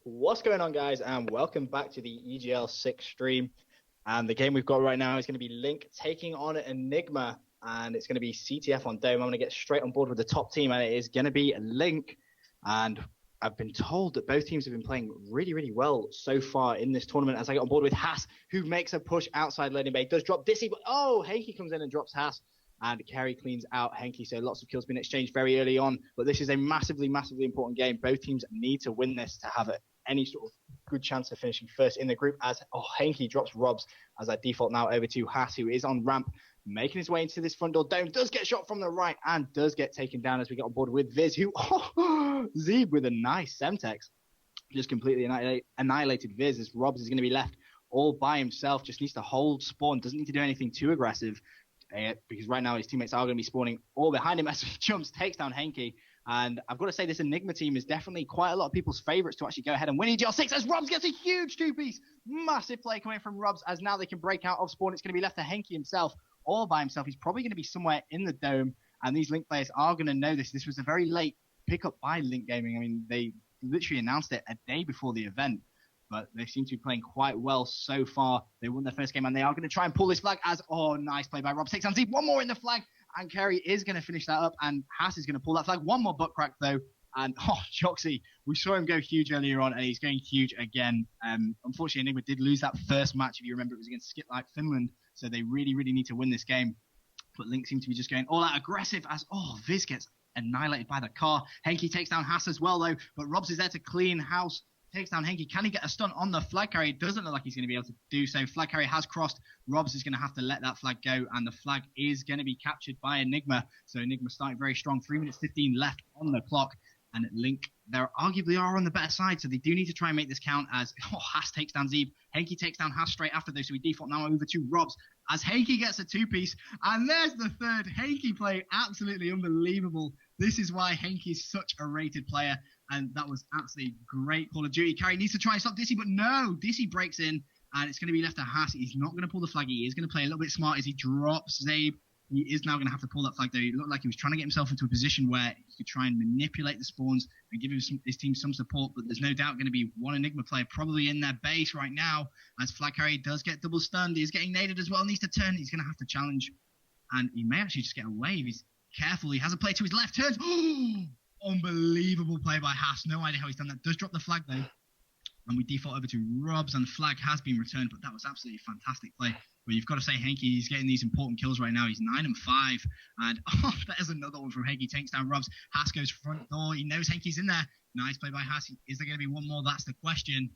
What's going on, guys, and welcome back to the EGL6 stream. And the game we've got right now is going to be LiNK taking on eNigma, and it's going to be CTF on Dome. I'm going to get straight on board with the top team, and it is going to be LiNK. And I've been told that both teams have been playing really, really well so far in this tournament. As I get on board with Haas, who makes a push outside loading bay, does drop Dissy, but Henki comes in and drops Haas. And Carey cleans out Henki, so lots of kills being exchanged very early on. But this is a massively, massively important game. Both teams need to win this to have any sort of good chance of finishing first in the group. As Henki drops Robs, as I default now over to Haas, who is on ramp, making his way into this front door. Dome does get shot from the right and does get taken down as we get on board with Viz, who, Zeeb with a nice Semtex. Just completely annihilated Viz, as Robs is going to be left all by himself. Just needs to hold spawn, doesn't need to do anything too aggressive. Because right now his teammates are going to be spawning all behind him as he jumps, takes down Henki. And I've got to say, this eNigma team is definitely quite a lot of people's favourites to actually go ahead and win EGL6 as Robs gets a huge two-piece. Massive play coming from Robs as now they can break out of spawn. It's going to be left to Henki himself, all by himself. He's probably going to be somewhere in the dome, and these LiNK players are going to know this. This was a very late pickup by LiNK Gaming. I mean, they literally announced it a day before the event. But they seem to be playing quite well so far. They won their first game, and they are going to try and pull this flag as, nice play by Rob. Takes on Zeeb. One more in the flag, and Carey is going to finish that up, and Haas is going to pull that flag. One more butt crack, though. And, Joxy, we saw him go huge earlier on, and he's going huge again. Unfortunately, eNigma did lose that first match. If you remember, it was against Skitlight Finland, so they really, really need to win this game. But LiNK seem to be just going all out aggressive as, Viz gets annihilated by the car. Henki takes down Haas as well, though, but Robs is there to clean house. Takes down Henki. Can he get a stun on the flag carrier? It doesn't look like he's going to be able to do so. Flag carrier has crossed. Robs is going to have to let that flag go, and the flag is going to be captured by eNigma. So eNigma starting very strong. 3 minutes 15 left on the clock. And at LiNK, they arguably are on the better side, so they do need to try and make this count as Haas takes down Zeeb. Henki takes down Haas straight after, though, so we default now over to Robs as Henki gets a two-piece. And there's the third. Henki play absolutely unbelievable. This is why Henki is such a rated player, and that was absolutely great Call of Duty. Carey needs to try and stop Dissy, but no, Dissy breaks in, and it's going to be left to Haas. He's not going to pull the flag. He is going to play a little bit smart as he drops Zabe. He is now going to have to pull that flag, though. He looked like he was trying to get himself into a position where he could try and manipulate the spawns and give his team some support, but there's no doubt going to be one eNigma player probably in their base right now, as flag carrier does get double stunned. He's getting naded as well, needs to turn. He's going to have to challenge, and he may actually just get away if he's careful. He has a play to his left, turns. Unbelievable play by Haas. No idea how he's done that. Does drop the flag, though. And we default over to Robs, and the flag has been returned, but that was absolutely a fantastic play. But you've got to say Henki, he's getting these important kills right now. He's 9 and 5. And there's another one from Henki. Takes down Robs. Haas goes front door. He knows Henki's in there. Nice play by Haas. Is there going to be one more? That's the question.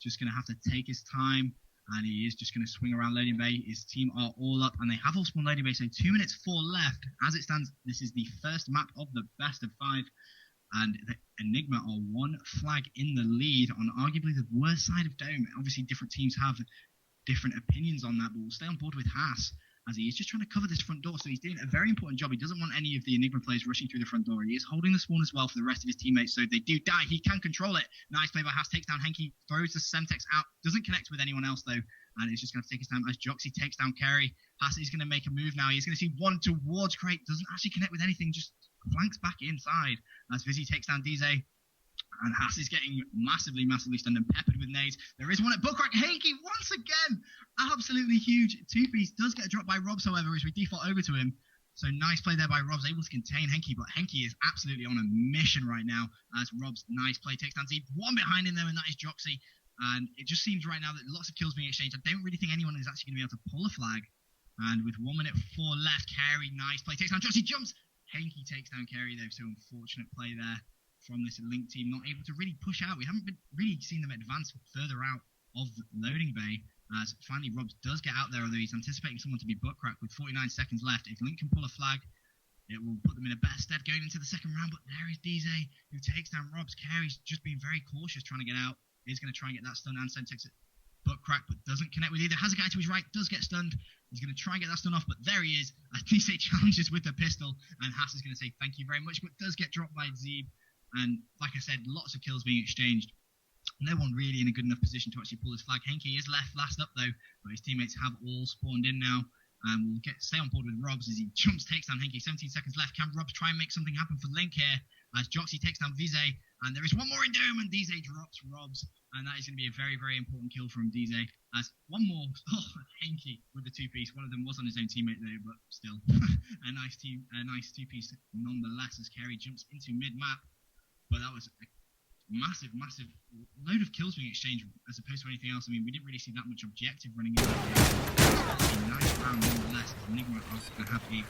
Just going to have to take his time. And he is just going to swing around loading bay. His team are all up, and they have all spawned loading bay. So 2 minutes 4 left. As it stands, this is the first map of the best of 5. And eNigma are one flag in the lead on arguably the worst side of Dome. Obviously, different teams have different opinions on that, but we'll stay on board with Haas as he is just trying to cover this front door. So he's doing a very important job. He doesn't want any of the eNigma players rushing through the front door. He is holding the spawn as well for the rest of his teammates, so if they do die, he can control it. Nice play by Haas, takes down Henki, throws the Semtex out, doesn't connect with anyone else though, and it's just going to take his time as Joxy takes down Carey. Haas is going to make a move now. He's going to see one towards Crate, doesn't actually connect with anything, just flanks back inside as Vizzy takes down DZ. And Haas is getting massively, massively stunned and peppered with nades. There is one at Buckrack. Henki, once again, absolutely huge. Two-piece does get dropped by Robs, however, as we default over to him. So nice play there by Robs, able to contain Henki, but Henki is absolutely on a mission right now as Robs, nice play, takes down Z. One behind him, though, and that is Joxy. And it just seems right now that lots of kills being exchanged. I don't really think anyone is actually going to be able to pull a flag. And with 1 minute 4 left, Carey, nice play, takes down Joxy, jumps. Henki takes down Carey, though, so unfortunate play there from this LiNK team, not able to really push out. We haven't really seen them advance further out of loading bay, as finally Robs does get out there, although he's anticipating someone to be butt cracked with 49 seconds left. If LiNK can pull a flag, it will put them in a better stead going into the second round, but there is DZ, who takes down Robs. Carey's just being very cautious trying to get out. He's going to try and get that stun, and takes it butt crack, but doesn't connect with either. Has a guy to his right, does get stunned. He's going to try and get that stun off, but there he is. DZ challenges with the pistol, and Haas is going to say thank you very much, but does get dropped by Zeeb. And like I said, lots of kills being exchanged. No one really in a good enough position to actually pull his flag. Henki is left last up though, but his teammates have all spawned in now. And we'll stay on board with Robs as he jumps, takes down Henki. 17 seconds left. Can Robs try and make something happen for LiNK here? as Joxy takes down Vize, and there is one more in Dome, and Vize drops Robs, and that is going to be a very, very important kill from Vize, as one more, Henky with the two-piece. One of them was on his own teammate though, but still, a nice two-piece nonetheless, as Carey jumps into mid-map, but that was a massive load of kills being exchanged as opposed to anything else. I mean, we didn't really see that much objective running in that game. A nice round nonetheless. eNigma are going to have a 1-0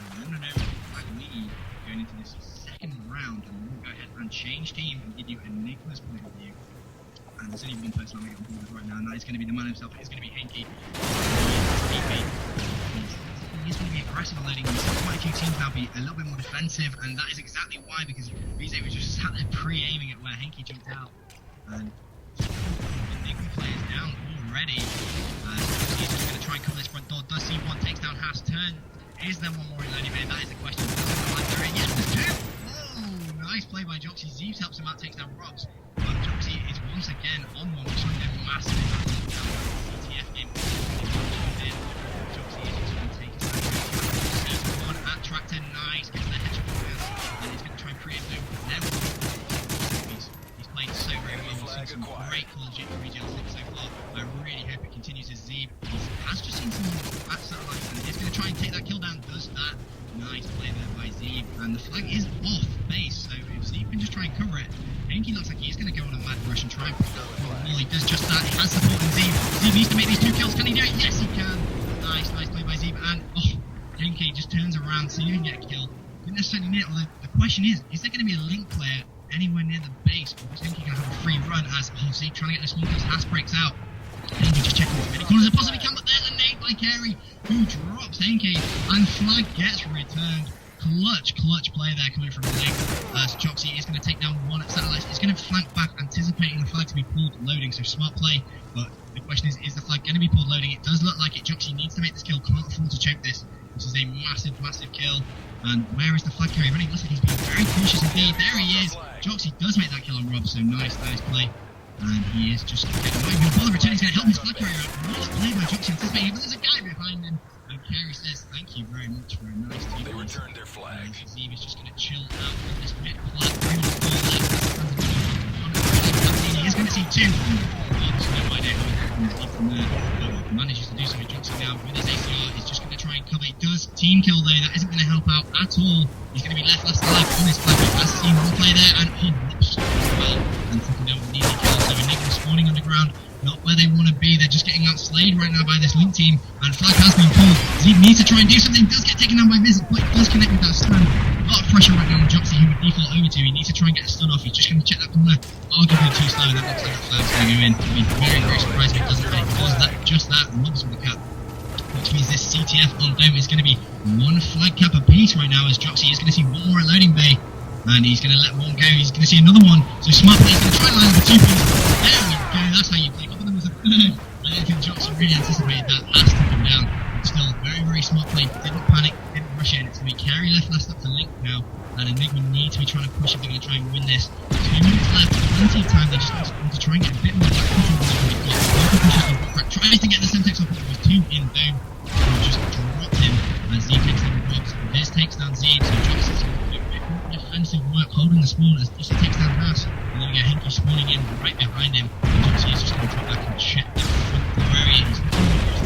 flag lead going into this second round, and we'll go ahead and change team and give you eNigma's point of view. And there's only one person I'm going to get on board with right now, and that is going to be the man himself. It's going to be Henky. He's going to be aggressive on loading. We've seen quite a few teams now be a little bit more defensive, and that is exactly why, because Vize was just sat there pre-aiming at where Henky jumped out. And the eNigma players down already. He's just going to try and cover this front door. Does see one, takes down Haas, turn. Is there one more in loading bay? That is the question. Yes, there's two! Oh, nice play by Joxy. Zeeves helps him out, takes down Robs. But Joxy is once again on one, showing them massive CTF game. Joxy is just going to take his one at Tractor, nice, gets the headshot and he's going to try and create a move. He's played so very well. We've seen some great Call of Duty from EGL6 so far. I really hope it continues as Zeeb. He has just seen some fat satellites and he's going to try and take that kill down. Does that. Nice play there by Zeeb. And the flag is off base, so if Zeeb can just try and cover it, Henky looks like he's going to go on a mad rush and try and pick that up. Well, he does just that. He has support from Zeeb. Zeeb needs to make these two kills. Can he do it? Yes, he can. Nice play by Zeeb. And Henky just turns around so you can get a kill. Didn't necessarily need it, although the question is there going to be a LiNK player anywhere near the base? Or is Henky going to have a free run as Zeeb trying to get the small kills? Haas breaks out. Henky just checking as many corners as possibly can, but there's a nade by Carey, who drops Henky, and flag gets returned. Clutch play there coming from LiNK, as Joxy is going to take down one at satellites. He's going to flank back, anticipating the flag to be pulled loading, so smart play. But the question is the flag going to be pulled loading? It does look like it. Joxy needs to make this kill, can't afford to choke this. This is a massive kill. And where is the flag carrier running? Looks like he's being very cautious indeed. There he is. Joxy does make that kill on Rob, so nice play. And he is just not even going to bother returning. He's going to help his flag carrier out. Nice play by Joxy, anticipating, but there's a guy behind him. And Carey says, thank you very much for a nice team. They returned their flag. Zeeb is just going to chill out on this mid flag. He is going to see two. There's no idea how he's going to from there. But manages to do so. Joxy now with his ACR is just going to try and cover. He does team kill though. That isn't going to help out at all. He's going to be left alive on his flag. He has seen one play there and whoops as well. And taking down with an easy kill. So eNigma spawning underground. Not where they want to be. They're just getting outslayed right now by this LiNK team. And flag has been pulled. Zeeb needs to try and do something. Does get taken down by Viz, but does connect with that stun. A lot of pressure right now on Joxy, who would default over to. He needs to try and get a stun off. He's just going to check that corner. Arguably too slow. That looks like that flag's going to go in. I'd be very surprised if it doesn't. But it does that. Just that. Robs with the cap. Which means this CTF on Dome is going to be one flag cap apiece right now, as Joxy is going to see one more at loading bay. And he's going to let one go. He's going to see another one. So smart play. He's going to try and land the two piece. There we go. That's how you play. One of them was a third. I don't think Joxy really anticipated that. Has to come down. Still very smart play. Didn't panic. Didn't rush in. It's going to be Carey left last up to LiNK now. And eNigma need to be trying to push if they're going to try and win this. 2 minutes left. Plenty of time. They just want to try and get a bit more back control than they've got. Local pushes on Crack. Tries to get the Semtex off. It was 2 in Dome. Just dropped him. And Zeeb takes down Robs. Viz takes down Zeeb. So Joxy's going to do a bit more defensive work holding the spawn as Joxy takes down Haas. And then we get Henky spawning in right behind him. And Joxy is just going to drop back and check that front door area. He's not going to use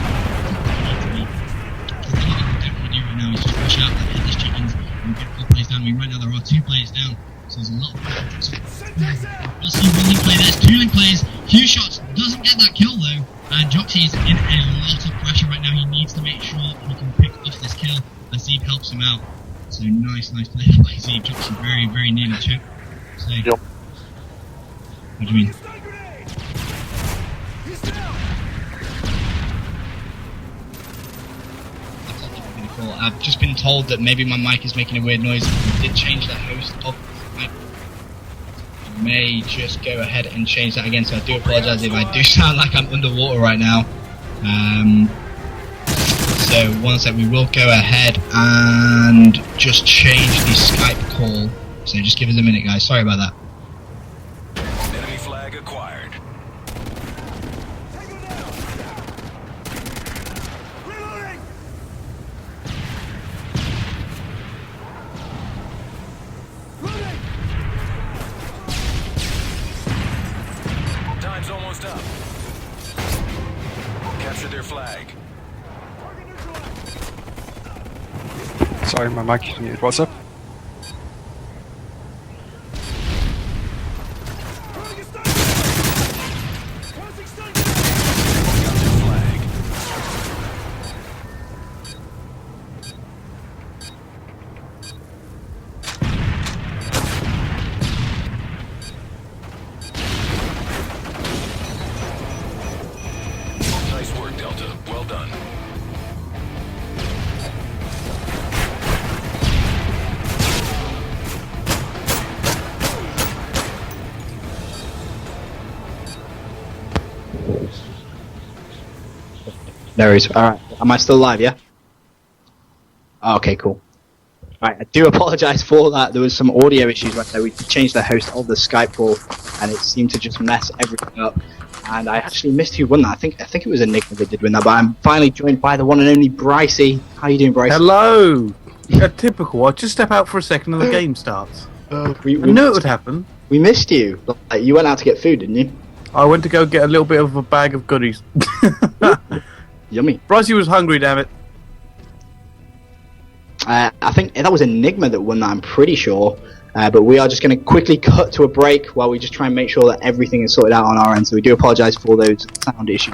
the thing that we don't want to do right now is just push out and hit these chickens and get 4 players down. I mean, right now there are 2 players down. So there's a lot of pressure. We'll see one LiNK player. There's 2 LiNK players. Few shots. Doesn't get that kill though. And Joxy is in a lot of pressure right now. He needs to make sure he can pick off this kill. And Zeeb helps him out. So nice play by Zeeb. Joxy very nearly choked. So, yep. What do you mean? Cool. I've just been told that maybe my mic is making a weird noise. I did change the host of the mic. I may just go ahead and change that again, so I do apologise if I do sound like I'm underwater right now. So one sec, we will go ahead and just change the Skype call. So just give us a minute, guys. Sorry about that. Enemy flag acquired. Time's almost up. Capture their flag. Sorry, my mic is muted. What's up? Nice work, Delta. Well done. No worries. All right. Am I still live? Yeah. Oh, okay. Cool. All right. I do apologise for that. There was some audio issues right there. We changed the host of the Skype call, and it seemed to just mess everything up. And I actually missed who won that. I think it was eNigma that did win that. But I'm finally joined by the one and only Brycey. How you doing, Bryce? Hello! Typical. I'll just step out for a second and the game starts. We I knew it would happen. We missed you. Like, you went out to get food, didn't you? I went to go get a little bit of a bag of goodies. Yummy. Brycey was hungry, damn it. I think that was eNigma that won that, I'm pretty sure. But we are just going to quickly cut to a break while we just try and make sure that everything is sorted out on our end. So we do apologise for those sound issues.